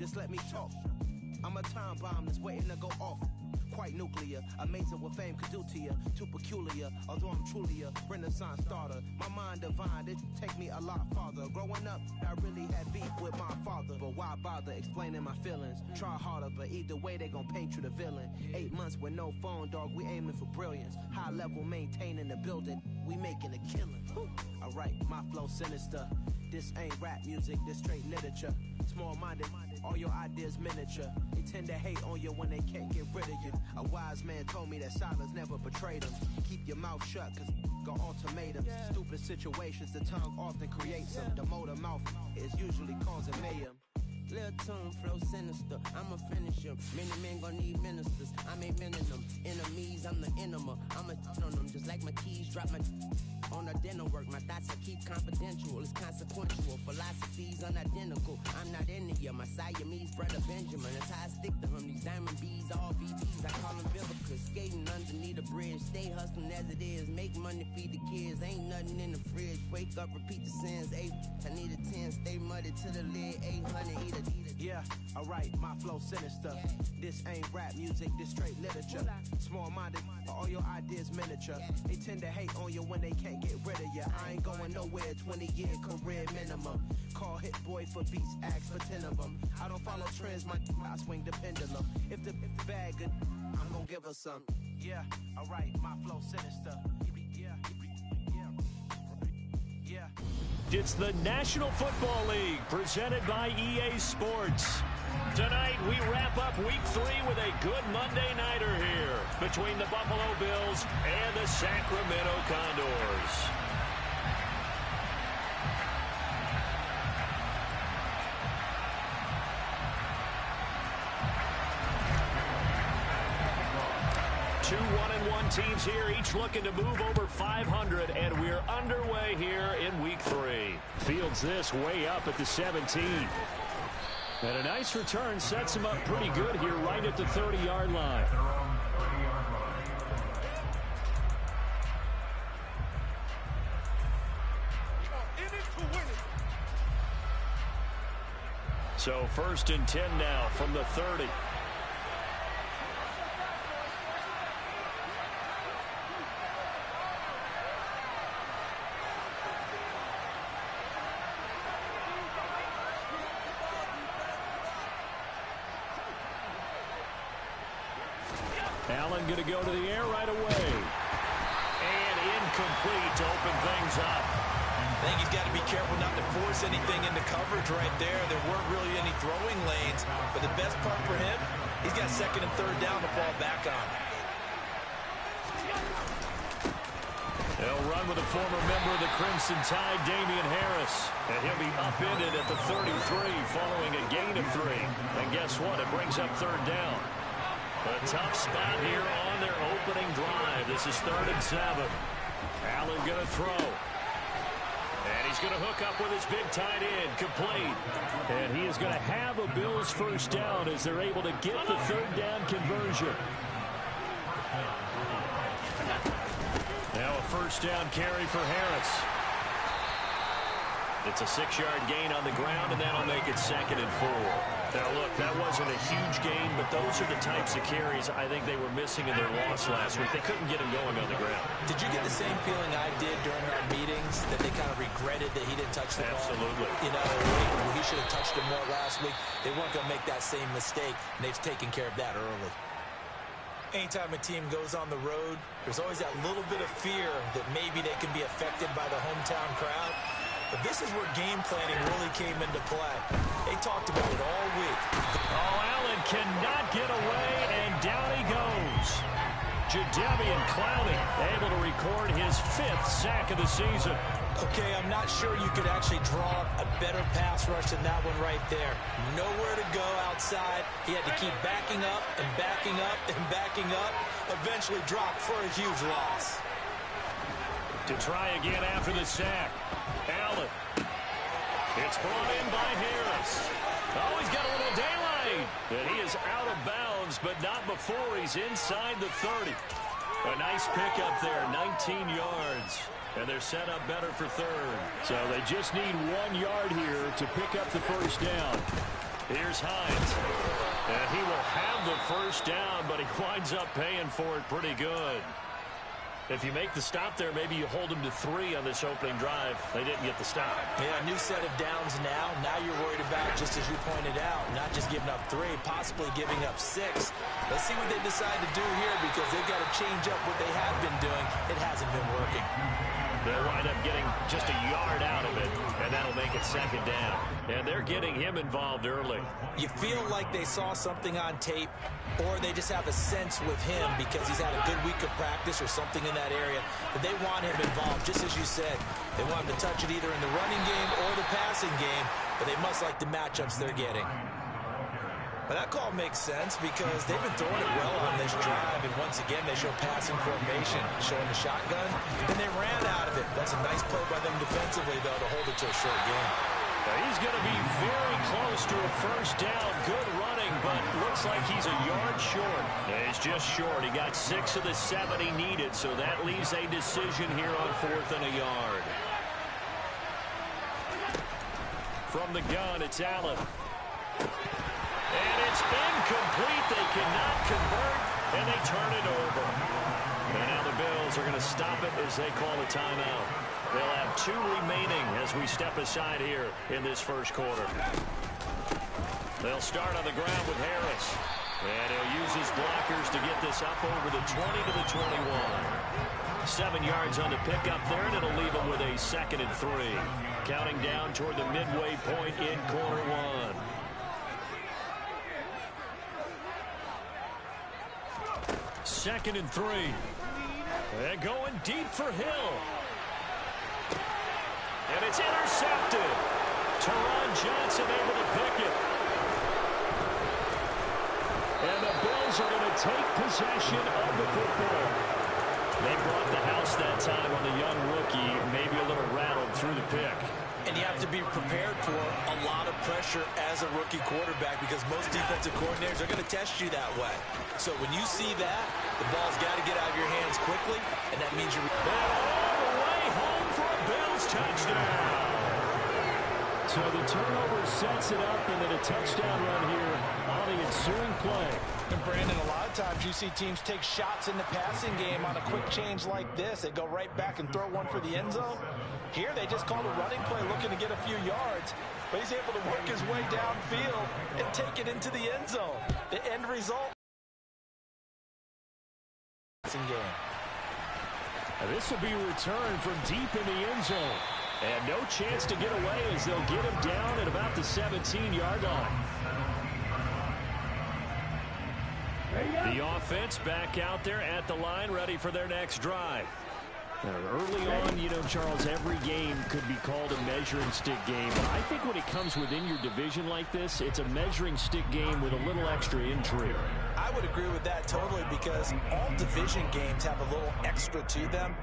just let me talk. I'm a time bomb that's waiting to go off. Quite nuclear, amazing what fame could do to you. Too peculiar, although I'm truly a renaissance starter. My mind divine, it take me a lot farther. Growing up, I really had beef with my father. But why bother explaining my feelings? Try harder, but either way they gon' paint you the villain. 8 months with no phone, dog, we aiming for brilliance. High level maintaining the building, we making a killing. Alright, my flow sinister. This ain't rap music, this straight literature. Small-minded, all your ideas miniature. They tend to hate on you when they can't get rid of you. A wise man told me that silence never betrayed them. Keep your mouth shut, cause got ultimatums. Stupid situations, the tongue often creates them. The motor mouth is usually causing mayhem. Lil' tune, flow sinister, I'ma finish him. Many men gon' need ministers, I ain't mending them. Enemies, I'm the enema, I'ma on them. Just like my keys, drop my on the dinner work. My thoughts I keep confidential, it's consequential. Philosophies unidentical, I'm not India. My Siamese brother Benjamin, that's how I stick to him. These diamond bees, all VVs, I call them Vivica. Skating underneath a bridge, stay hustling as it is. Make money, feed the kids, ain't nothing in the fridge. Wake up, repeat the sins, 8, I need a 10. Stay muddy to the lid, 800, eat a. Yeah, alright, my flow sinister. This ain't rap music, this straight literature. Small-minded, all your ideas miniature. They tend to hate on you when they can't get rid of you. I ain't going nowhere, 20-year career minimum. Call Hit Boy for beats, ask for 10 of them. I don't follow trends, I swing the pendulum. If the bag good, I'm gonna give her some. Yeah, alright, my flow sinister. Yeah. It's the National Football League presented by EA Sports. Tonight we wrap up Week 3 with a good Monday nighter here between the Buffalo Bills and the Sacramento Condors. Two 1-1 teams here, each looking to move over 500, and we're underway here in Week 3. Fields this way up at the 17. And a nice return sets him up pretty good here right at the 30-yard line. So 1st and 10 now from the 30. Allen going to go to the air right away. And incomplete to open things up. I think he's got to be careful not to force anything into coverage right there. There weren't really any throwing lanes. But the best part for him, he's got 2nd and 3rd down to fall back on. They'll run with a former member of the Crimson Tide, Damian Harris. And he'll be upended at the 33 following a gain of 3. And guess what? It brings up 3rd down. A tough spot here on their opening drive. This is 3rd and 7. Allen going to throw. And he's going to hook up with his big tight end, complete. And he is going to have a Bills 1st down as they're able to get the 3rd down conversion. Now a 1st down carry for Harris. It's a 6-yard gain on the ground, and that'll make it 2nd and 4. Now, look, that wasn't a huge gain, but those are the types of carries I think they were missing in their loss last week. They couldn't get him going on the ground. Did you get the same feeling I did during our meetings, that they kind of regretted that he didn't touch the ball? Absolutely. You know, he should have touched it more last week. They weren't going to make that same mistake, and they've taken care of that early. Anytime a team goes on the road, there's always that little bit of fear that maybe they can be affected by the hometown crowd. But this is where game planning really came into play. They talked about it all week. Oh, Allen cannot get away, and down he goes. Jadeveon Clowney able to record his 5th sack of the season. Okay, I'm not sure you could actually draw a better pass rush than that one right there. Nowhere to go outside. He had to keep backing up and backing up and backing up. Eventually dropped for a huge loss. To try again after the sack. Allen. It's brought in by Harris. Oh, he's got a little daylight. And he is out of bounds, but not before he's inside the 30. A nice pickup there, 19 yards. And they're set up better for 3rd. So they just need 1 yard here to pick up the 1st down. Here's Hines. And he will have the first down, but he winds up paying for it pretty good. If you make the stop there, maybe you hold them to 3 on this opening drive. They didn't get the stop. Yeah, a new set of downs now. Now you're worried about, just as you pointed out, not just giving up 3, possibly giving up 6. Let's see what they decide to do here, because they've got to change up what they have been doing. It hasn't been working. They'll wind up getting just a yard out of it, and that'll make it 2nd down. And they're getting him involved early. You feel like they saw something on tape, or they just have a sense with him because he's had a good week of practice or something in that area that they want him involved. Just as you said, they want him to touch it either in the running game or the passing game, but they must like the matchups they're getting. But that call makes sense because they've been throwing it well on this drive, and once again they show passing formation, showing the shotgun, and they ran out of it. That's a nice play by them defensively, though, to hold it to a short game. Now he's going to be very close to a first down. Good running, but looks like he's a yard short. He's just short. He got 6 of the 7 he needed, so that leaves a decision here on 4th and a yard. From the gun, it's Allen. And it's incomplete. They cannot convert, and they turn it over. And now the Bills are going to stop it as they call a timeout. They'll have 2 remaining as we step aside here in this first quarter. They'll start on the ground with Harris. And he'll use his blockers to get this up over the 20 to the 21. 7 yards on the pickup there, and it'll leave him with a 2nd and 3. Counting down toward the midway point in quarter 1. 2nd and 3. They're going deep for Hill. And it's intercepted. Teron Johnson able to pick it. And the Bills are going to take possession of the football. They brought the house that time on the young rookie, maybe a little rattled through the pick. And you have to be prepared for a lot of pressure as a rookie quarterback because most defensive coordinators are going to test you that way. So when you see that, the ball's got to get out of your hands quickly, and that means you're... all the way home for a Bills touchdown. So the turnover sets it up, and then a touchdown run here on the ensuing play. And Brandon, a lot of times you see teams take shots in the passing game on a quick change like this. They go right back and throw one for the end zone. Here they just called a running play looking to get a few yards, but he's able to work his way downfield and take it into the end zone. The end result. Game. This will be returned from deep in the end zone. And no chance to get away as they'll get him down at about the 17-yard line. The offense back out there at the line, ready for their next drive. Early on, you know, Charles, every game could be called a measuring stick game. But I think when it comes within your division like this, it's a measuring stick game with a little extra intrigue. I would agree with that totally because all division games have a little extra to them.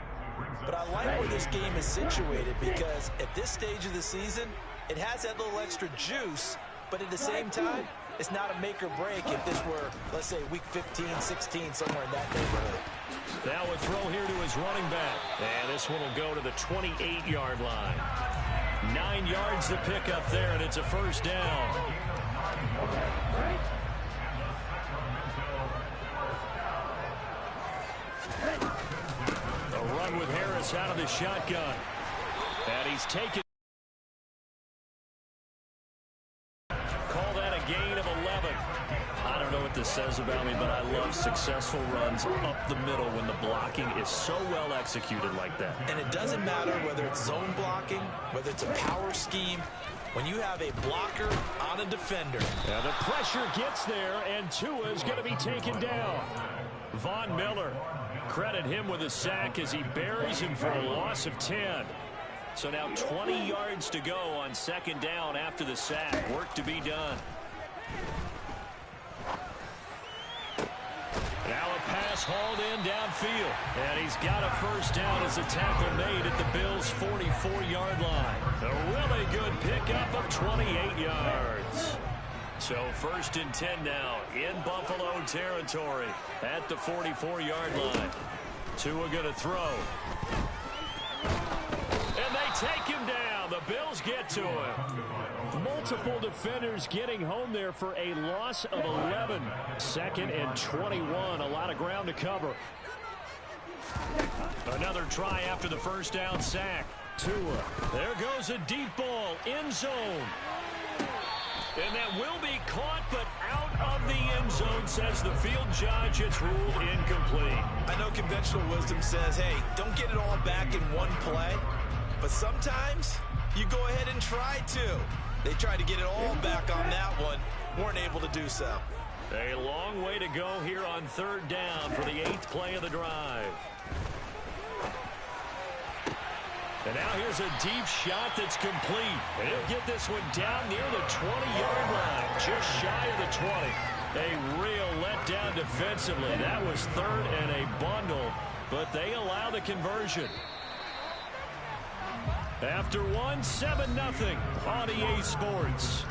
But I like where this game is situated because at this stage of the season, it has that little extra juice, but at the same time, it's not a make or break if this were, let's say, week 15, 16, somewhere in that neighborhood. Now a throw here to his running back. And this one will go to the 28-yard line. 9 yards to pick up there, and it's a first down. A run with Harris out of the shotgun. And he's taken. Call that a gain of 11. I don't know what this says about me, but I love successful runs up the middle when the blocking is so well executed like that. And it doesn't matter whether it's zone blocking, whether it's a power scheme. When you have a blocker on a defender. Now the pressure gets there, and Tua is going to be taken down. Von Miller, credit him with a sack as he buries him for a loss of 10. So now 20 yards to go on second down after the sack. Work to be done. Now a pass hauled in downfield. And he's got a first down as a tackle made at the Bills' 44-yard line. A really good pickup of 28 yards. So 1st and 10 now in Buffalo territory at the 44-yard line. Tua going to throw. And they take him down. The Bills get to him. multiple defenders getting home there for a loss of 11. 2nd and 21. A lot of ground to cover. Another try after the first down sack. Tua. There goes a deep ball. End zone. And that will be caught, but out of the end zone, says the field judge. It's ruled incomplete. I know conventional wisdom says, hey, don't get it all back in one play. But sometimes you go ahead and try to. They tried to get it all back on that one. Weren't able to do so. A long way to go here on 3rd down for the 8th play of the drive. And now here's a deep shot that's complete. And he'll get this one down near the 20-yard line, just shy of the 20. A real letdown defensively. That was 3rd and a bundle, but they allow the conversion. After one, 7-0 on EA Sports.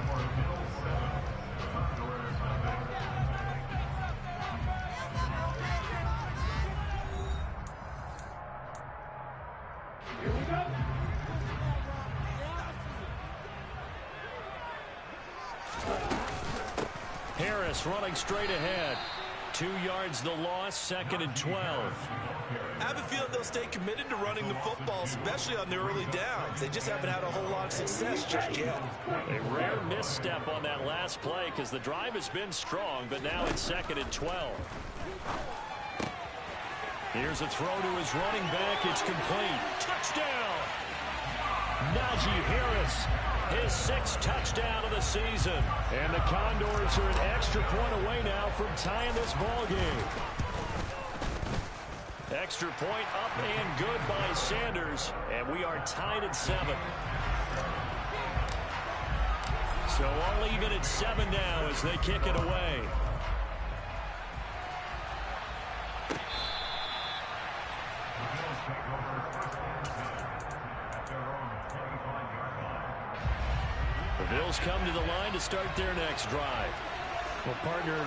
Harris running straight ahead. 2 yards the loss, 2nd and 12. I have a feeling they'll stay committed to running the football, especially on the early downs. They just haven't had a whole lot of success just yet. A rare misstep on that last play because the drive has been strong, but now it's 2nd and 12. Here's a throw to his running back. It's complete. Touchdown! Najee Harris, his 6th touchdown of the season. And the Condors are an extra point away now from tying this ball game. Extra point up and good by Sanders. And we are tied at 7. So all even at 7 now as they kick it away. The Bills come to the line to start their next drive. Well, partner,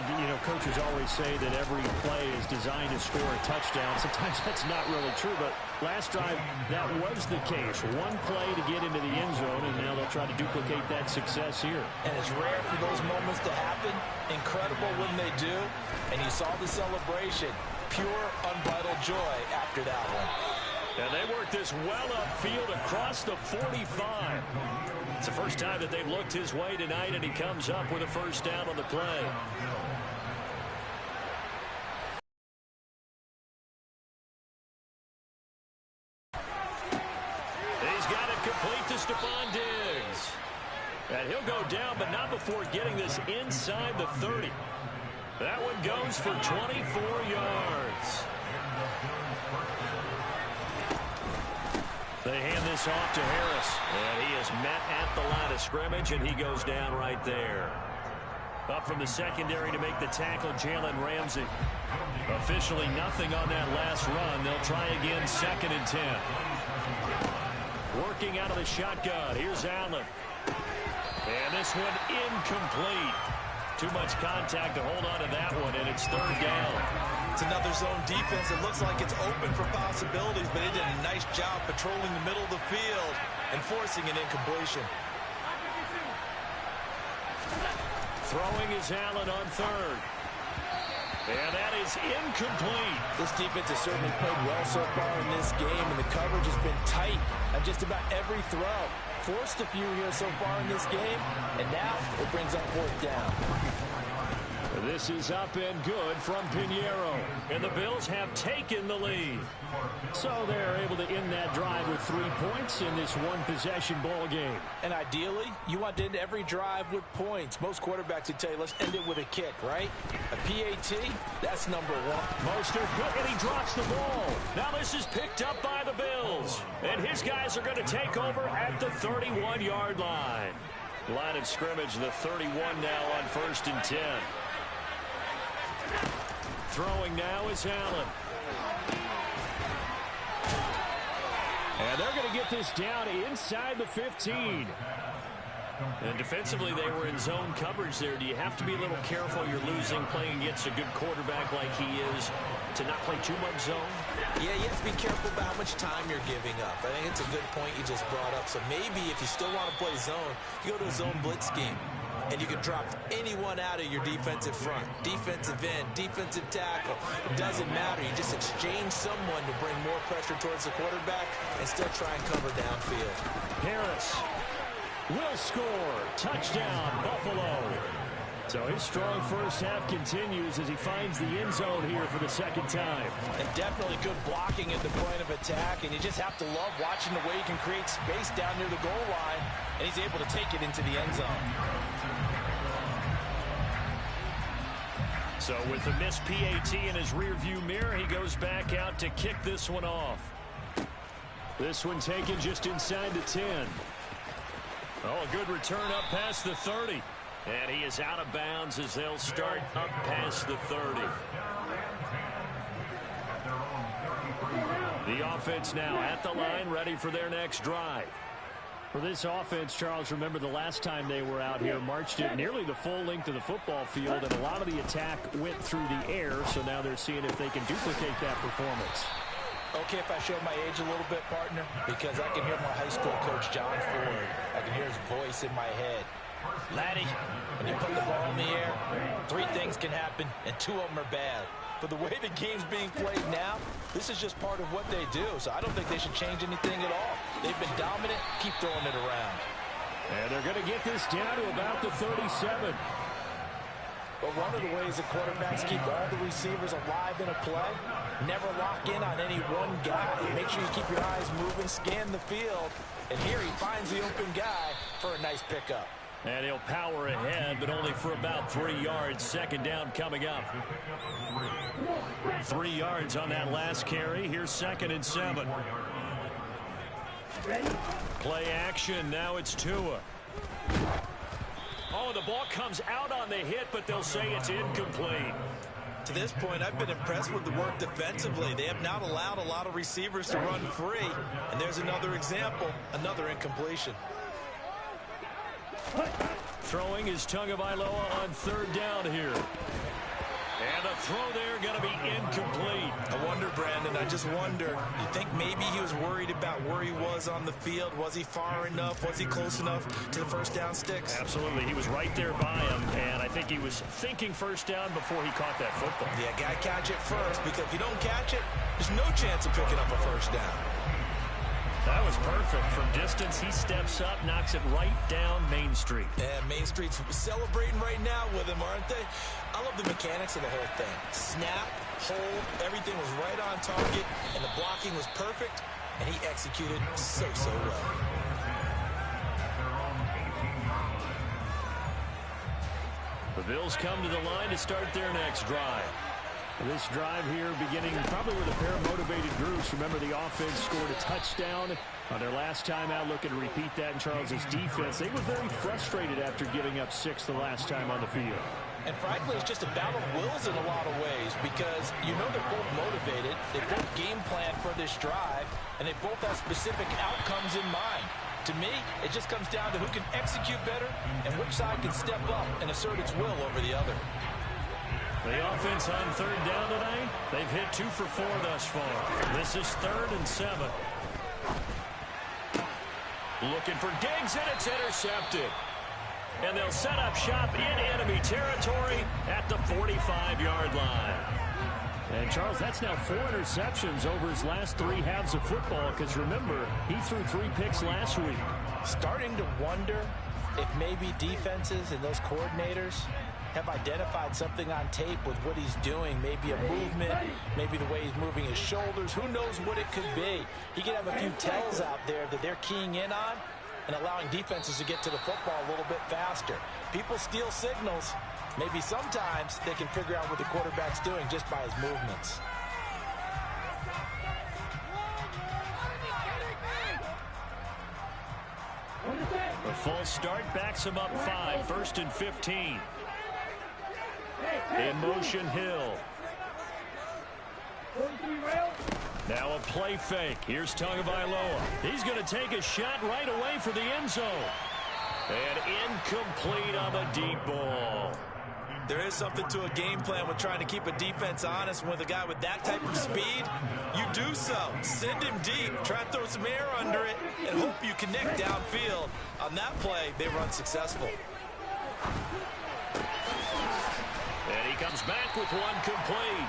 coaches always say that every play is designed to score a touchdown. Sometimes that's not really true, but last drive, that was the case. One play to get into the end zone, and now they'll try to duplicate that success here. And it's rare for those moments to happen. Incredible when they do. And you saw the celebration. Pure, unbridled joy after that one. And they work this well upfield across the 45. It's the first time that they've looked his way tonight, and he comes up with a first down on the play. He's got it complete to Stephon Diggs. And he'll go down, but not before getting this inside the 30. That one goes for 24 yards. They hand this off to Harris, and he is met at the line of scrimmage, and he goes down right there. Up from the secondary to make the tackle, Jalen Ramsey. Officially nothing on that last run. They'll try again, 2nd and 10. Working out of the shotgun. Here's Allen. And this one incomplete. Too much contact to hold on to that one, and it's 3rd down. It's another zone defense. It looks like it's open for possibilities, but it did a nice job patrolling the middle of the field and forcing an incompletion. Throwing is Allen on 3rd. And that is incomplete. This defense has certainly played well so far in this game, and the coverage has been tight on just about every throw. Forced a few here so far in this game, and now it brings up 4th down. This is up and good from Pinheiro. And the Bills have taken the lead. So they're able to end that drive with 3 points in this one-possession ball game. And ideally, you want to end every drive with points. Most quarterbacks would tell you, let's end it with a kick, right? A PAT, that's number 1. Mostert, and he drops the ball. Now this is picked up by the Bills. And his guys are going to take over at the 31-yard line. Line of scrimmage, the 31 now on 1st and 10. Throwing now is Allen. And they're going to get this down inside the 15. And defensively, they were in zone coverage there. Do you have to be a little careful? You're losing, playing against a good quarterback like he is, to not play too much zone? Yeah, you have to be careful about how much time you're giving up. I think it's a good point you just brought up. So maybe if you still want to play zone, you go to a zone blitz scheme. And you can drop anyone out of your defensive front. Defensive end, defensive tackle. It doesn't matter. You just exchange someone to bring more pressure towards the quarterback and still try and cover downfield. Harris will score. Touchdown, Buffalo. So his strong first half continues as he finds the end zone here for the second time. And definitely good blocking at the point of attack. And you just have to love watching the way he can create space down near the goal line. And he's able to take it into the end zone. So with the missed PAT in his rearview mirror, he goes back out to kick this one off. This one taken just inside the 10. Oh, a good return up past the 30. And he is out of bounds as they'll start up past the 30. The offense now at the line, ready for their next drive. For this offense, Charles, remember the last time they were out here, marched it nearly the full length of the football field, and a lot of the attack went through the air, so now they're seeing if they can duplicate that performance. Okay, if I show my age a little bit, partner, because I can hear my high school coach, John Ford. I can hear his voice in my head. Laddie, when you put the ball in the air, 3 things can happen, and 2 of them are bad. But the way the game's being played now, this is just part of what they do. So I don't think they should change anything at all. They've been dominant. Keep throwing it around. And they're going to get this down to about the 37. But one of the ways the quarterbacks keep all the receivers alive in a play, never lock in on any one guy. Make sure you keep your eyes moving, scan the field. And here he finds the open guy for a nice pickup. And he'll power ahead, but only for about 3 yards. Second down coming up. 3 yards on that last carry. Here's 2nd and 7. Play action. Now it's Tua. Oh, the ball comes out on the hit, but they'll say it's incomplete. To this point, I've been impressed with the work defensively. They have not allowed a lot of receivers to run free. And there's another example, another incompletion. Throwing is Tagovailoa on 3rd down here. And the throw there going to be incomplete. I wonder, Brandon, I just wonder. You think maybe he was worried about where he was on the field? Was he far enough? Was he close enough to the first down sticks? Absolutely. He was right there by him, and I think he was thinking first down before he caught that football. Yeah, got to catch it first, because if you don't catch it, there's no chance of picking up a first down. That was perfect. From distance, he steps up, knocks it right down Main Street. Yeah, Main Street's celebrating right now with him, aren't they? I love the mechanics of the whole thing. Snap, hold, everything was right on target, and the blocking was perfect, and he executed so well. The Bills come to the line to start their next drive. This drive here beginning probably with a pair of motivated groups. Remember, the offense scored a touchdown on their last time out, looking to repeat that in Charles's defense. They were very frustrated after giving up 6 the last time on the field. And frankly, it's just a battle of wills in a lot of ways, because you know they're both motivated, they both game plan for this drive, and they both have specific outcomes in mind. To me, it just comes down to who can execute better and which side can step up and assert its will over the other. The offense on 3rd down tonight, they've hit 2 for 4 thus far. This is 3rd and 7. Looking for Diggs, and it's intercepted. And they'll set up shop in enemy territory at the 45-yard line. And, Charles, that's now 4 interceptions over his last 3 halves of football, because, remember, he threw 3 picks last week. Starting to wonder if maybe defenses and those coordinators have identified something on tape with what he's doing. Maybe a movement, maybe the way he's moving his shoulders. Who knows what it could be? He could have a few tells out there that they're keying in on and allowing defenses to get to the football a little bit faster. People steal signals. Maybe sometimes they can figure out what the quarterback's doing just by his movements. A false start backs him up 5, 1st and 15. In motion, Hill. Now a play fake. Here's Tagovailoa. He's going to take a shot right away for the end zone. And incomplete on the deep ball. There is something to a game plan with trying to keep a defense honest. With a guy with that type of speed, you do so. Send him deep, try and throw some air under it, and hope you connect downfield. On that play, they were unsuccessful. And he comes back with one complete.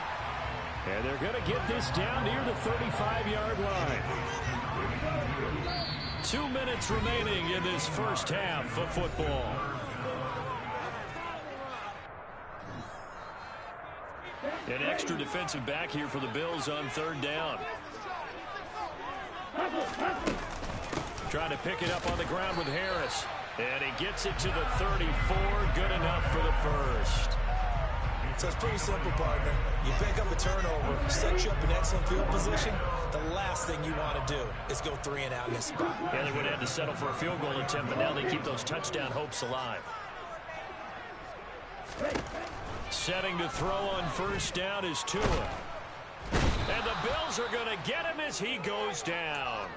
And they're going to get this down near the 35-yard line. 2 minutes remaining in this first half of football. An extra defensive back here for the Bills on third down. Trying to pick it up on the ground with Harris. And he gets it to the 34. Good enough for the first. So it's pretty simple, partner. You pick up a turnover, set you up in excellent field position. The last thing you want to do is go 3 and out in this spot. Yeah, they would have to settle for a field goal attempt, but now they keep those touchdown hopes alive. Setting to throw on first down is Tua. And the Bills are going to get him as he goes down.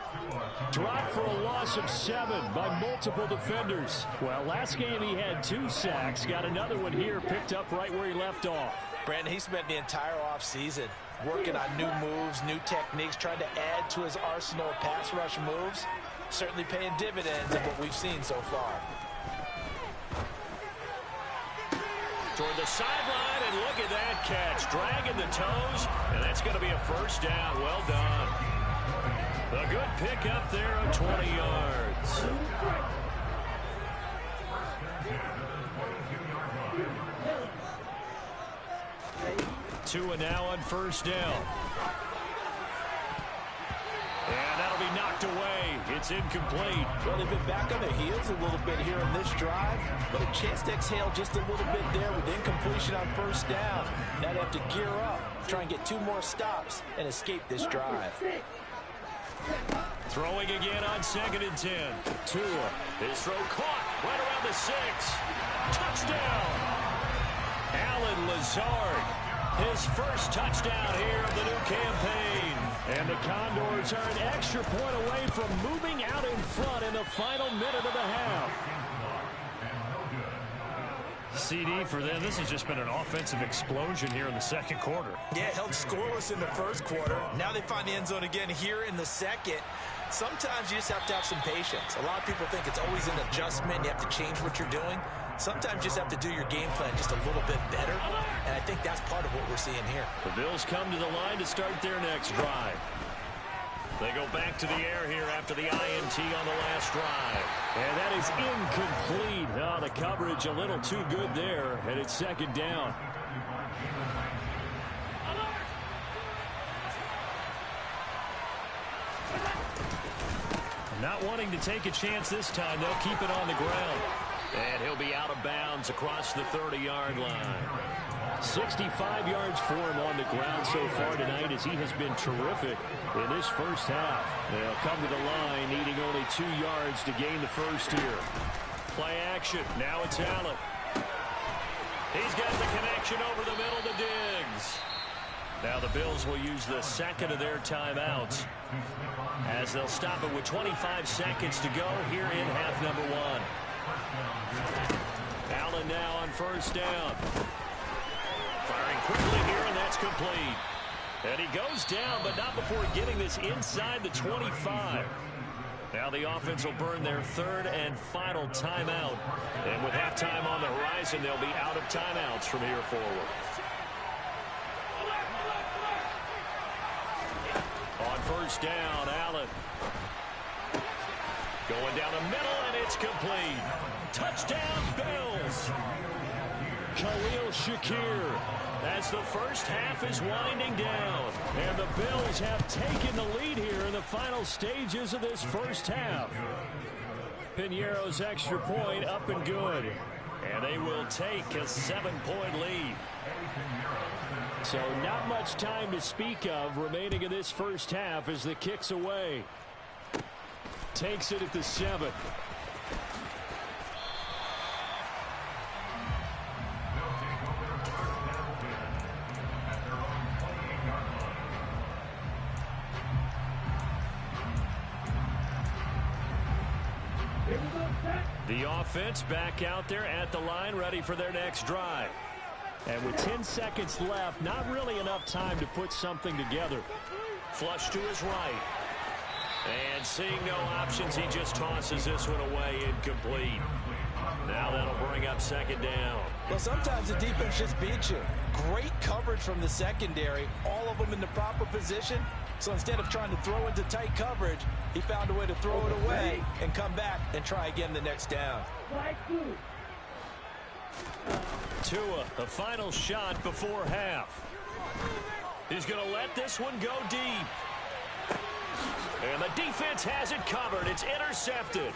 Dropped for a loss of 7 by multiple defenders. Well, last game he had 2 sacks. Got another one here, picked up right where he left off. Brandon, he spent the entire offseason working on new moves, new techniques, trying to add to his arsenal of pass rush moves. Certainly paying dividends in what we've seen so far. Toward the sideline, and look at that catch. Dragging the toes, and that's going to be a first down. Well done. A good pickup there of 20 yards. Tua now on first down. And that'll be knocked away. It's incomplete. Well, they've been back on their heels a little bit here in this drive, but a chance to exhale just a little bit there with incompletion on first down. Now they have to gear up, try and get 2 more stops, and escape this drive. Throwing again on 2nd and 10. Tua. His throw caught right around the 6. Touchdown. Allen Lazard. His first touchdown here of the new campaign. And the Condors are an extra point away from moving out in front in the final minute of the half. CD for them. This has just been an offensive explosion here in the second quarter. Yeah, held scoreless in the first quarter. Now they find the end zone again here in the second. Sometimes you just have to have some patience. A lot of people think it's always an adjustment. You have to change what you're doing. Sometimes you just have to do your game plan just a little bit better, and I think that's part of what we're seeing here. The Bills come to the line to start their next drive. They go back to the air here after the INT on the last drive. And that is incomplete. Oh, the coverage a little too good there, and it's 2nd down. Not wanting to take a chance this time, they'll keep it on the ground. And he'll be out of bounds across the 30-yard line. 65 yards for him on the ground so far tonight as he has been terrific in this first half. They'll come to the line needing only 2 yards to gain the first here. Play action. Now it's Allen. He's got the connection over the middle to Diggs. Now the Bills will use the second of their timeouts as they'll stop it with 25 seconds to go here in half number 1. Allen now on first down. Firing quickly here, and that's complete. And he goes down, but not before getting this inside the 25. Now the offense will burn their 3rd and final timeout. And with halftime on the horizon, they'll be out of timeouts from here forward. On first down, Allen. Going down the middle, and it's complete. Touchdown, Bills. Khalil Shakir as the first half is winding down. And the Bills have taken the lead here in the final stages of this first half. Piñeiro's extra point up and good. And they will take a 7-point lead. So not much time to speak of remaining in this first half as the kick's away. Takes it at the 7. The offense back out there at the line, ready for their next drive. And with 10 seconds left, not really enough time to put something together. Flush to his right. And seeing no options, he just tosses this one away, incomplete. Now that'll bring up second down. Well, sometimes the defense just beats you. Great coverage from the secondary, all of them in the proper position. So instead of trying to throw into tight coverage, he found a way to throw it away and come back and try again the next down. Tua, the final shot before half. He's going to let this one go deep. And the defense has it covered. It's intercepted.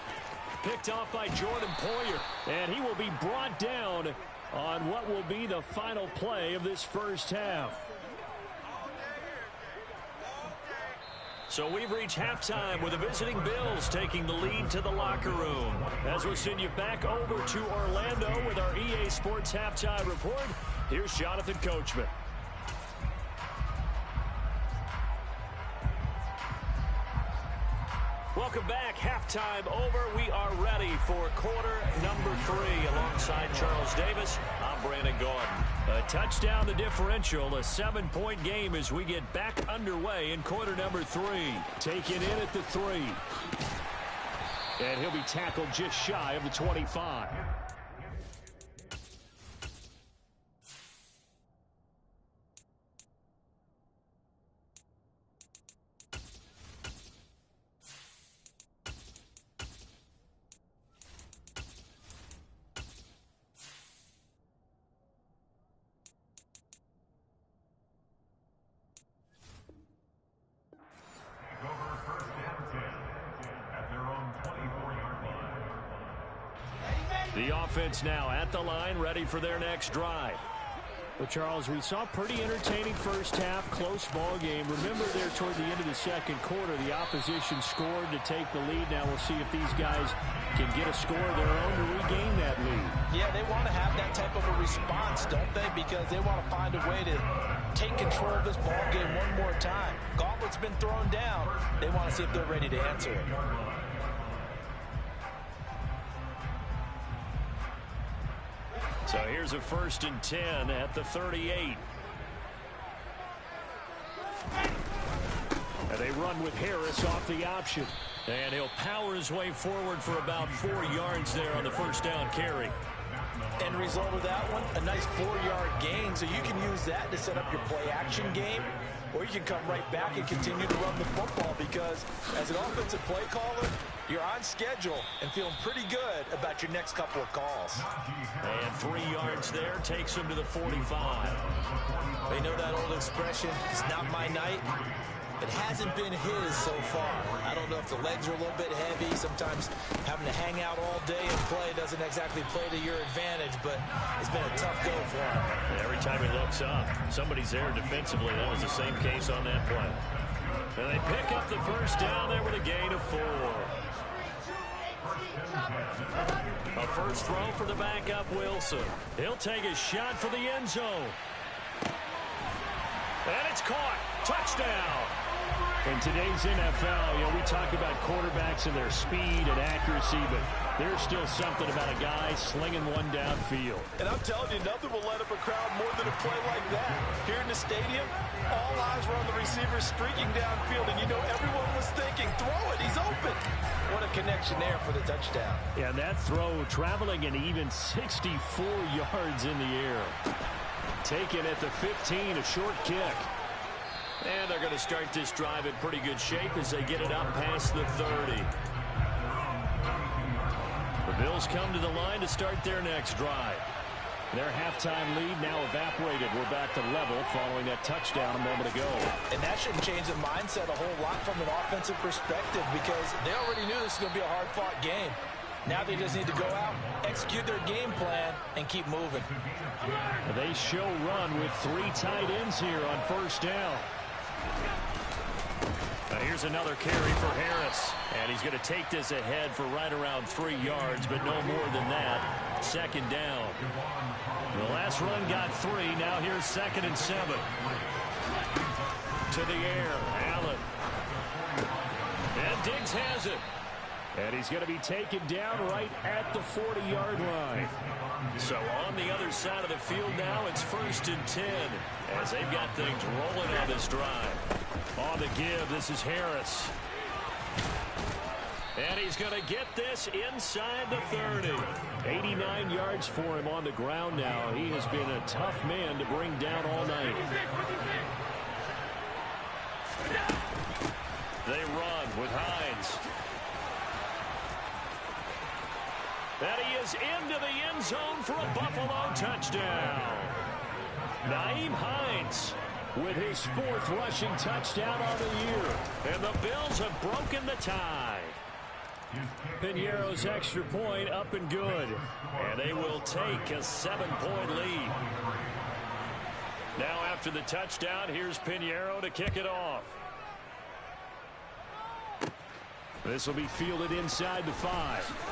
Picked off by Jordan Poyer. And he will be brought down on what will be the final play of this first half. So we've reached halftime with the visiting Bills taking the lead to the locker room. As we'll send you back over to Orlando with our EA Sports Halftime Report, here's Jonathan Coachman. Welcome back. Halftime over. We are ready for quarter number 3. Alongside Charles Davis, I'm Brandon Gaudin. A touchdown the differential, a 7-point game as we get back underway in quarter number 3. Taken in at the 3. And he'll be tackled just shy of the 25. The offense now at the line, ready for their next drive. Well, Charles, we saw a pretty entertaining first half, close ball game. Remember there toward the end of the second quarter, the opposition scored to take the lead. Now we'll see if these guys can get a score of their own to regain that lead. Yeah, they want to have that type of a response, don't they? Because they want to find a way to take control of this ball game one more time. Gauntlet's been thrown down. They want to see if they're ready to answer it. So here's a 1st and 10 at the 38. And they run with Harris off the option. And he'll power his way forward for about 4 yards there on the first down carry. End result of that one, a nice 4-yard gain. So you can use that to set up your play-action game, or you can come right back and continue to run the football because as an offensive play caller, you're on schedule and feeling pretty good about your next couple of calls. And 3 yards there takes him to the 45. They know that old expression, it's not my night. It hasn't been his so far. I don't know if the legs are a little bit heavy. Sometimes having to hang out all day and play doesn't exactly play to your advantage, but it's been a tough go for him. Every time he looks up, somebody's there defensively. That was the same case on that play. And they pick up the first down there with a gain of 4. A first throw for the backup Wilson. He'll take a shot for the end zone. And it's caught. Touchdown. In today's NFL, we talk about quarterbacks and their speed and accuracy, but there's still something about a guy slinging one downfield. And I'm telling you, nothing will light up a crowd more than a play like that. Here in the stadium, all eyes were on the receiver streaking downfield, and everyone was thinking, throw it, he's open. What a connection there for the touchdown. Yeah, and that throw traveling an even 64 yards in the air. Taken at the 15, a short kick. And they're going to start this drive in pretty good shape as they get it up past the 30. The Bills come to the line to start their next drive. Their halftime lead now evaporated. We're back to level following that touchdown a moment ago. And that shouldn't change the mindset a whole lot from an offensive perspective because they already knew this was going to be a hard-fought game. Now they just need to go out, execute their game plan, and keep moving. They show run with 3 tight ends here on first down. Now here's another carry for Harris. And he's going to take this ahead for right around 3 yards, but no more than that. Second down. The last run got 3. Now here's 2nd and 7. To the air. Allen. And Diggs has it. And he's going to be taken down right at the 40-yard line. So on the other side of the field now, it's 1st and 10 as they've got things rolling on this drive. On the give, this is Harris. And he's going to get this inside the 30. 89 yards for him on the ground now. He has been a tough man to bring down all night. They run with Hines. And he is into the end zone for a Buffalo touchdown. Nyheim Hines with his 4th rushing touchdown on the year. And the Bills have broken the tie. Piñeiro's extra point up and good. And they will take a 7-point lead. Now after the touchdown, here's Piñeiro to kick it off. This will be fielded inside the 5.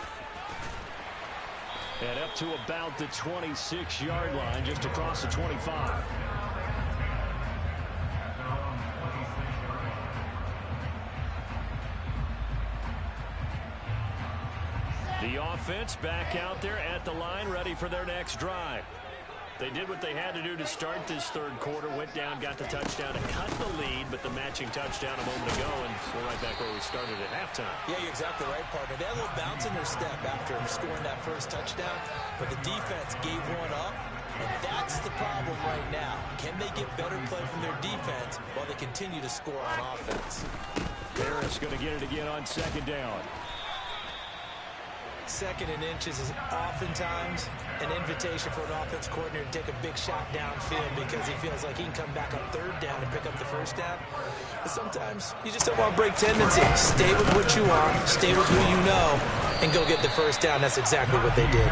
And up to about the 26-yard line, just across the 25. The offense back out there at the line, ready for their next drive. They did what they had to do to start this 3rd quarter, went down, got the touchdown to cut the lead, but the matching touchdown a moment ago, and we're right back where we started at halftime. Yeah, you're exactly right, partner. They had a little bounce in their step after scoring that first touchdown, but the defense gave one up, and that's the problem right now. Can they get better play from their defense while they continue to score on offense? Harris going to get it again on 2nd down. 2nd and inches is oftentimes an invitation for an offense coordinator to take a big shot downfield because he feels like he can come back on 3rd down and pick up the 1st down. But sometimes you just don't want to break tendency. Stay with what you are, stay with who you know, and go get the 1st down. That's exactly what they did.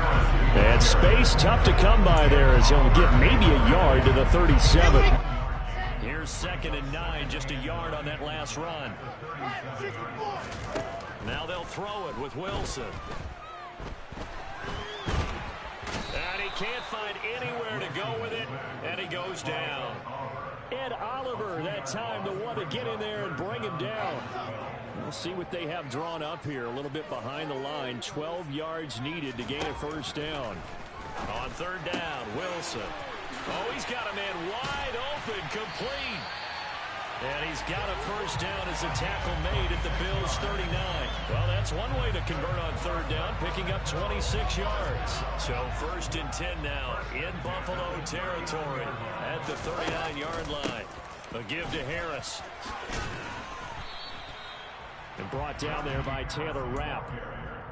And space tough to come by there as he'll get maybe a yard to the 37. Here's 2nd and 9, just a yard on that last run. Now they'll throw it with Wilson. And he can't find anywhere to go with it, and he goes down. Ed Oliver that time to want to get in there and bring him down. We'll see what they have drawn up here. A little bit behind the line. 12 yards needed to gain a 1st down. On 3rd down, Wilson. Oh, he's got a man wide open, complete. And he's got a 1st down as a tackle made at the Bills' 39. Well, that's one way to convert on 3rd down, picking up 26 yards. So 1st and 10 now in Buffalo territory at the 39-yard line. A give to Harris. And brought down there by Taylor Rapp.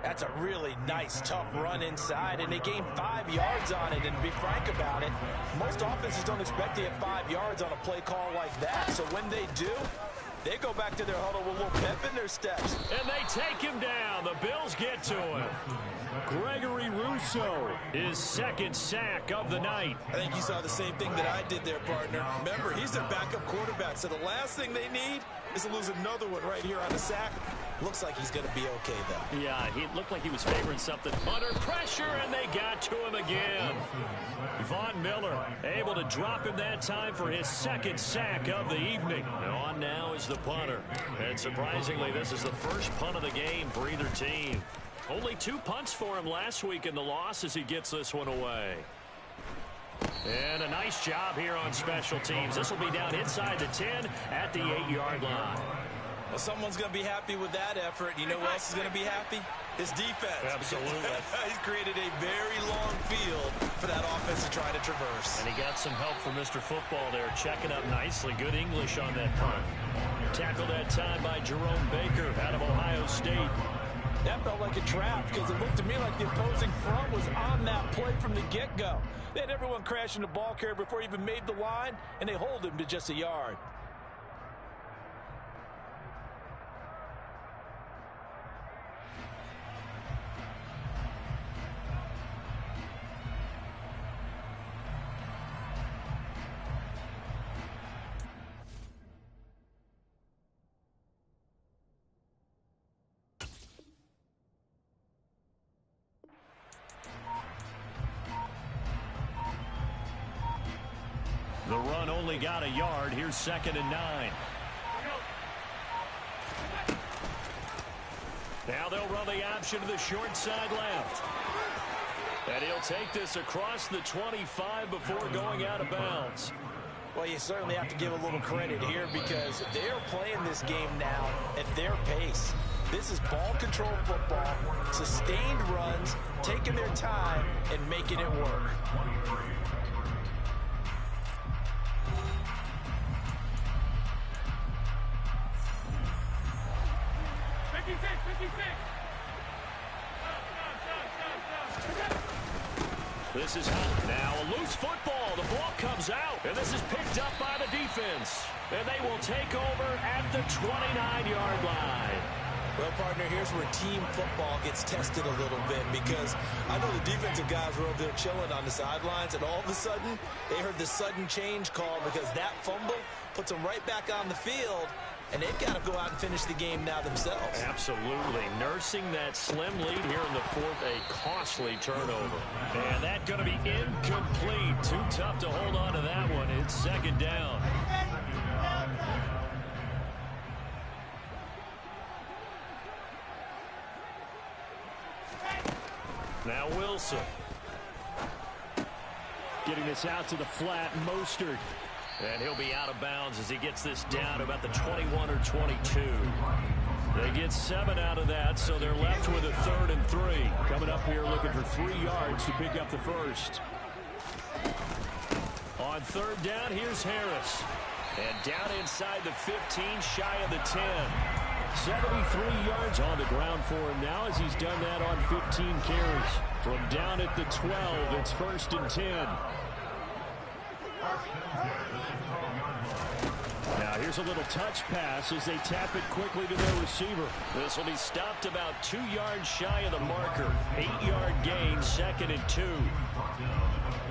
That's a really nice, tough run inside, and they gained 5 yards on it. And to be frank about it, most offenses don't expect to get 5 yards on a play call like that. So when they do, they go back to their huddle with a little pep in their steps. And they take him down. The Bills get to him. Gregory Rousseau, his 2nd sack of the night. I think you saw the same thing that I did there, partner. Remember, he's their backup quarterback, so the last thing they need is to lose another one right here on the sack. Looks like he's going to be okay, though. Yeah, he looked like he was favoring something under pressure, and they got to him again. Von Miller able to drop him that time for his 2nd sack of the evening. On now is the punter. And surprisingly, this is the first punt of the game for either team. Only 2 punts for him last week in the loss as he gets this one away. And a nice job here on special teams. This will be down inside the 10 at the 8-yard line. Well, someone's going to be happy with that effort. You know who else is going to be happy? His defense. Absolutely. He's created a very long field for that offense to try to traverse. And he got some help from Mr. Football there, checking up nicely. Good English on that punt. Tackled that time by Jerome Baker out of Ohio State. That felt like a trap because it looked to me like the opposing front was on that play from the get-go. They had everyone crashing the ball carrier before he even made the line, and they hold him to just a yard. The run only got a yard. Here's 2nd and 9. Now they'll run the option to the short side left. And he'll take this across the 25 before going out of bounds. Well, you certainly have to give a little credit here because they're playing this game now at their pace. This is ball control football, sustained runs, taking their time, and making it work. This is hot. Now a loose football. The ball comes out, and this is picked up by the defense. And they will take over at the 29-yard line. Well, partner, here's where team football gets tested a little bit because I know the defensive guys were over there chilling on the sidelines, and all of a sudden, they heard the sudden change call because that fumble puts them right back on the field, and they've got to go out and finish the game now themselves. Absolutely. Nursing that slim lead here in the fourth, a costly turnover. And that's going to be incomplete. Too tough to hold on to that one. It's second down. Now Wilson. Getting this out to the flat, Mostert. And he'll be out of bounds as he gets this down to about the 21 or 22. They get 7 out of that, so they're left with a 3rd and 3. Coming up here looking for 3 yards to pick up the first. On 3rd down, here's Harris. And down inside the 15, shy of the 10. 73 yards on the ground for him now as he's done that on 15 carries. From down at the 12, it's 1st and 10. Now here's a little touch pass as they tap it quickly to their receiver. This will be stopped about 2 yards shy of the marker. 8-yard gain, 2nd and 2.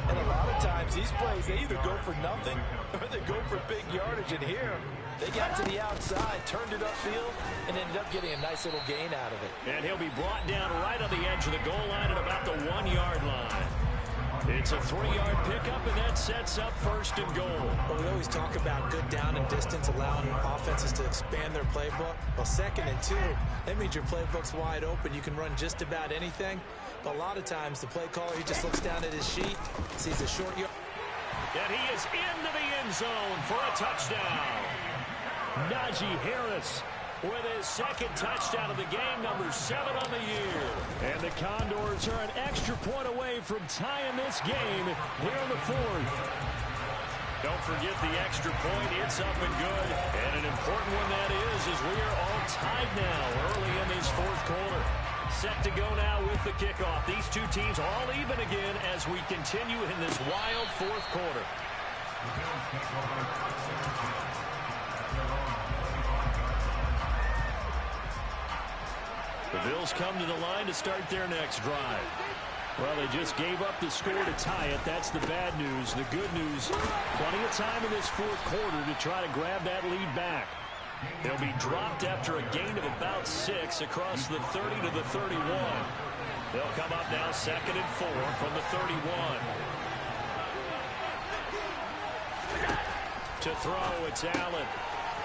And a lot of times these plays, they either go for nothing or they go for big yardage. And here, they got to the outside, turned it upfield, and ended up getting a nice little gain out of it. And he'll be brought down right on the edge of the goal line at about the 1-yard line. It's a 3-yard pickup, and that sets up 1st and goal. Well, we always talk about good down and distance, allowing offenses to expand their playbook. Well, 2nd and 2, that means your playbook's wide open. You can run just about anything. But a lot of times, the play caller, he just looks down at his sheet, sees a short yard. And he is into the end zone for a touchdown. Najee Harris with his 2nd touchdown of the game, number 7 on the year. And the Condors are an extra point away from tying this game here in the 4th. Don't forget the extra point. It's up and good. And an important one that is as we are all tied now early in this 4th quarter. Set to go now with the kickoff. These two teams all even again as we continue in this wild 4th quarter. The Bills come to the line to start their next drive. Well, they just gave up the score to tie it. That's the bad news. The good news, plenty of time in this 4th quarter to try to grab that lead back. They'll be dropped after a gain of about 6 across the 30 to the 31. They'll come up now 2nd and 4 from the 31. To throw, it's Allen.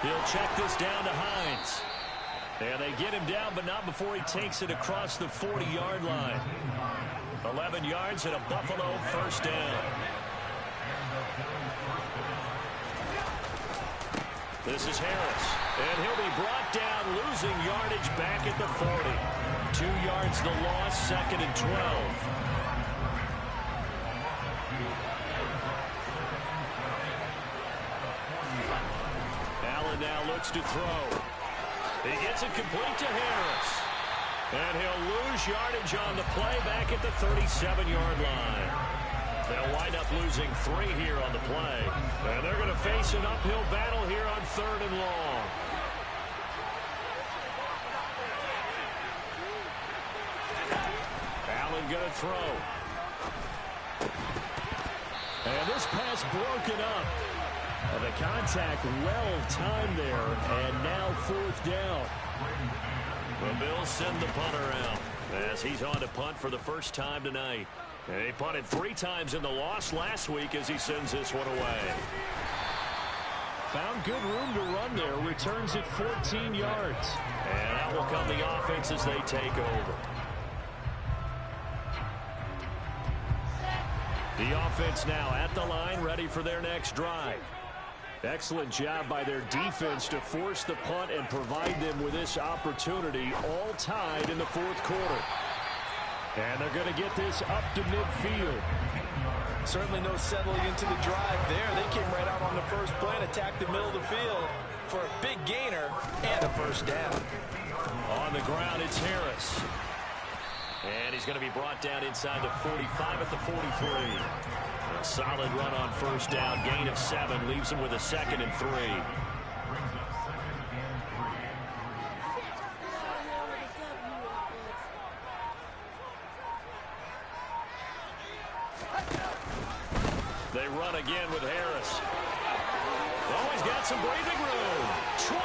He'll check this down to Hines. And they get him down, but not before he takes it across the 40-yard line. 11 yards and a Buffalo 1st down. This is Harris, and he'll be brought down, losing yardage back at the 40. 2 yards the loss, 2nd and 12. Allen now looks to throw. He gets it complete to Harris. And he'll lose yardage on the play back at the 37-yard line. They'll wind up losing 3 here on the play. And they're going to face an uphill battle here on 3rd and long. Allen going to throw. And this pass broken up. And the contact well timed there. And now 4th down. The Bills send the punter out as he's on to punt for the first time tonight. And he punted 3 times in the loss last week as he sends this one away. Found good room to run there. Returns it 14 yards. And out will come the offense as they take over. The offense now at the line, ready for their next drive. Excellent job by their defense to force the punt and provide them with this opportunity, all tied in the fourth quarter. And they're going to get this up to midfield. Certainly no settling into the drive there. They came right out on the first play and attacked the middle of the field for a big gainer and a first down. On the ground, it's Harris. And he's going to be brought down inside the 45 at the 43. A solid run on first down. Gain of 7 leaves him with a 2nd and 3. They run again with Harris. Oh, he's got some breathing room. 20,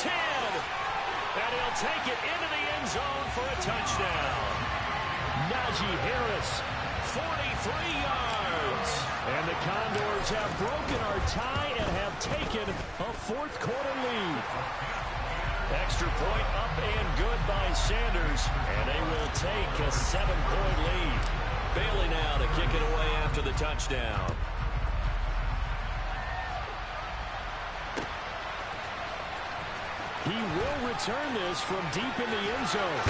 10, and he'll take it into the end zone for a touchdown. Najee Harris, 43 yards. And the Condors have broken our tie and have taken a fourth quarter lead. Extra point up and good by Sanders, and they will take a 7-point lead. Bailey now to kick it away after the touchdown. He will return this from deep in the end zone.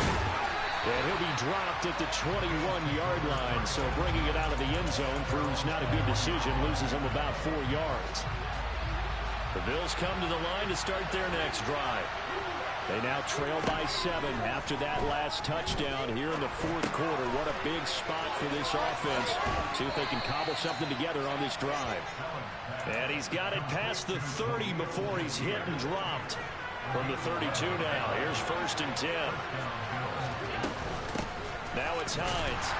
And he'll be dropped at the 21-yard line, so bringing it out of the end zone proves not a good decision, loses him about 4 yards. The Bills come to the line to start their next drive. They now trail by 7 after that last touchdown here in the fourth quarter. What a big spot for this offense. See if they can cobble something together on this drive. And he's got it past the 30 before he's hit and dropped. From the 32 now. Here's 1st and 10. Now it's Hines.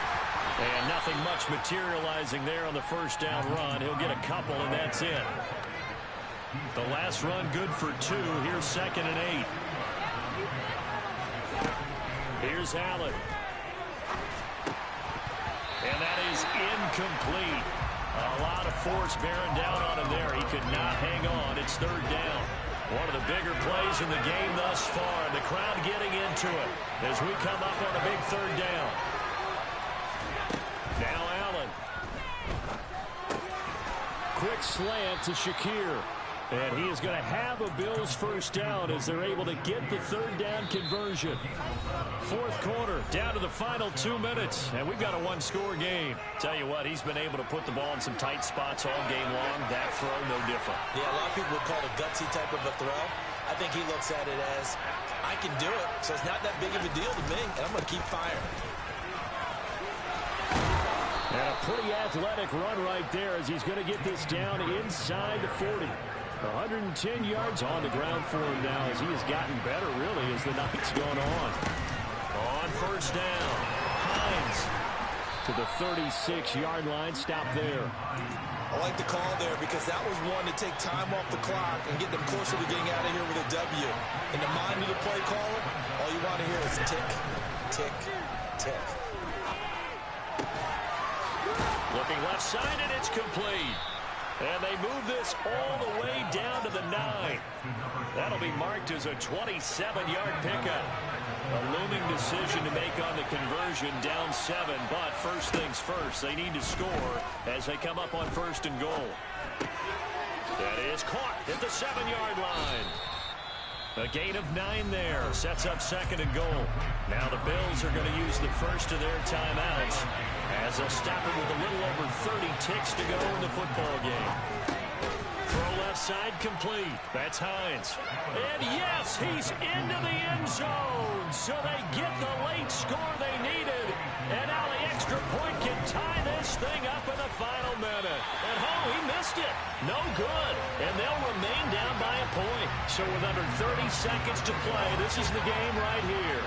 And nothing much materializing there on the first down run. He'll get a couple, and that's it. The last run good for 2. Here's 2nd and 8. Here's Allen. And that is incomplete. A lot of force bearing down on him there. He could not hang on. It's 3rd down. One of the bigger plays in the game thus far. And the crowd getting into it as we come up on a big 3rd down. Now Allen. Quick slant to Shakir. And he is going to have a Bills first down as they're able to get the 3rd down conversion. Fourth quarter, down to the final 2 minutes, and we've got a 1-score game. Tell you what, he's been able to put the ball in some tight spots all game long. That throw, no different. Yeah, a lot of people would call it a gutsy type of a throw. I think he looks at it as, I can do it, so it's not that big of a deal to me, and I'm going to keep firing. And a pretty athletic run right there as he's going to get this down inside the 40. 110 yards on the ground for him now as he has gotten better, really, as the night's gone on. On first down, Hines to the 36-yard line. Stop there. I like the call there because that was one to take time off the clock and get them closer to getting out of here with a W. In the mind of the play caller, all you want to hear is tick, tick, tick. Looking left side, and it's complete. And they move this all the way down to the 9. That'll be marked as a 27-yard pickup. A looming decision to make on the conversion, down 7. But first things first, they need to score as they come up on 1st and goal. That is caught at the 7-yard line. A gain of 9 there. Sets up 2nd and goal. Now the Bills are going to use the first of their timeouts as they'll stop it with a little over 30 ticks to go in the football game. Throw left side complete. That's Hines. And yes, he's into the end zone. So they get the late score they needed. And now the extra point can tie this thing up in the final minute. And oh, he missed it. No good. And they'll remain down by a point. So with under 30 seconds to play, this is the game right here.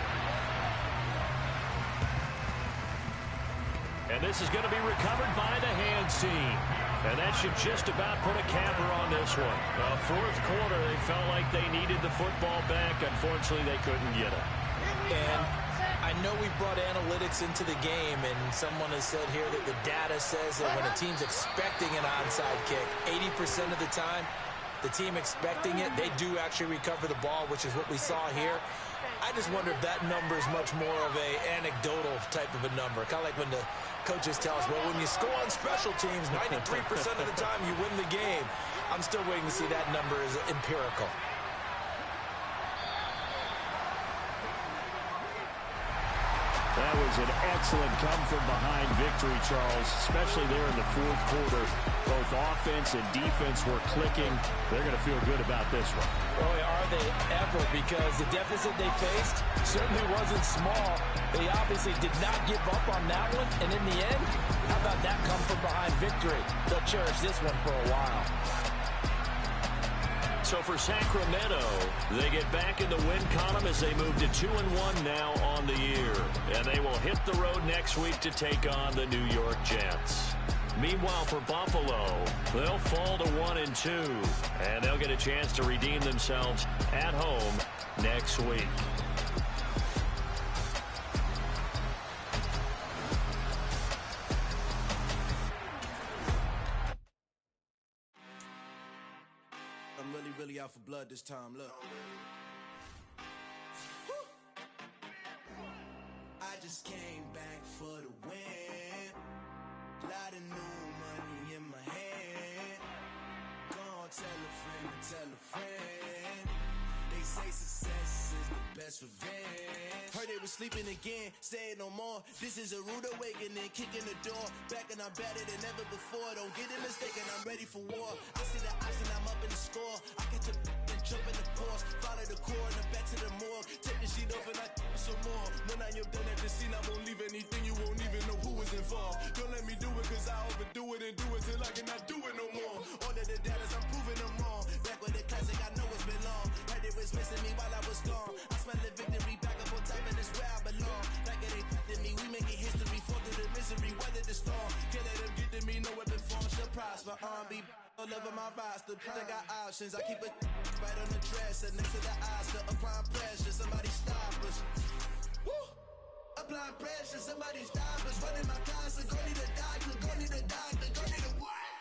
And this is going to be recovered by the hands team. And that should just about put a capper on this one. Fourth quarter, they felt like they needed the football back. Unfortunately, they couldn't get it. And I know we brought analytics into the game, and someone has said here that the data says that when a team's expecting an onside kick, 80% of the time, the team expecting it, they do actually recover the ball, which is what we saw here. I just wonder if that number is much more of a anecdotal type of a number. Kind of like when the coaches tell us, well, when you score on special teams, 93% of the time you win the game. I'm still waiting to see that number as empirical. That was an excellent come-from-behind victory, Charles, especially there in the fourth quarter. Both offense and defense were clicking. They're going to feel good about this one. Boy, are they ever, because the deficit they faced certainly wasn't small. They obviously did not give up on that one, and in the end, how about that come-from-behind victory? They'll cherish this one for a while. So for Sacramento, they get back in the win column as they move to 2-1 now on the year. And they will hit the road next week to take on the New York Jets. Meanwhile, for Buffalo, they'll fall to 1-2. And they'll get a chance to redeem themselves at home next week. Really out for blood this time, look. I just came back for the win. Lot of new money in my hand. Gonna tell a friend. They say success is the best revenge. Heard they was sleeping again, say it no more. This is a rude awakening, kicking the door. Back and I'm better than ever before. Don't get it mistaken, I'm ready for war. I see the option, I'm up in the score. I catch a and jump in the course. Follow the core and then back to the morgue. Take the sheet off and I some more. When I am done at the scene, I won't leave anything. You won't even know who was involved. Don't let me do it, cause I overdo it and do it till I cannot do it no more. All of the dallas, I'm proving them wrong. Back with the classic, I know it's been long. Heard they was missing me while I was gone. I smell the victory back up on top, and it's where I belong. Like it ain't to me, we making history. Fall through the misery, weather the storm. Can't let them get to me, no weapon form shall prosper. Be all over my roster. I got options, I keep it right on the dresser. Next to the Oscar, applying pressure. Somebody stop us. Woo! Applying pressure, somebody stop us. Running my closet, go need a doctor, go need a doctor, go need a what?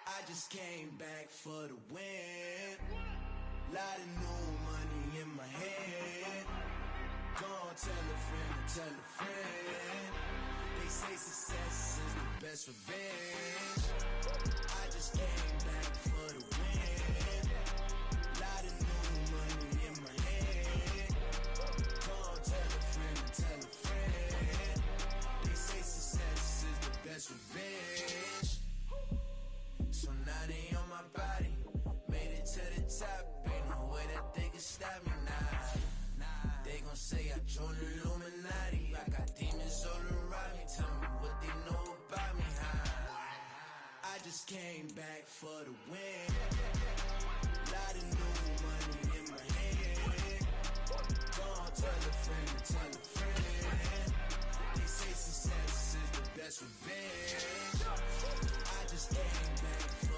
I just came back for the win. Lot of new money in my hand. Gonna tell a friend. They say success is the best revenge. I just came back for the win. Lot of new money in my hand. Gonna tell a friend. They say success is the best revenge. So now they on my body. Made it to the top. Ain't no way that they can stop me now. They gon' say I joined the Illuminati. I got demons all around me. Tell me what they know about me, I just came back for the win. Lot of new money in my hand. Gonna tell a friend. They say success is the best revenge. I just came back for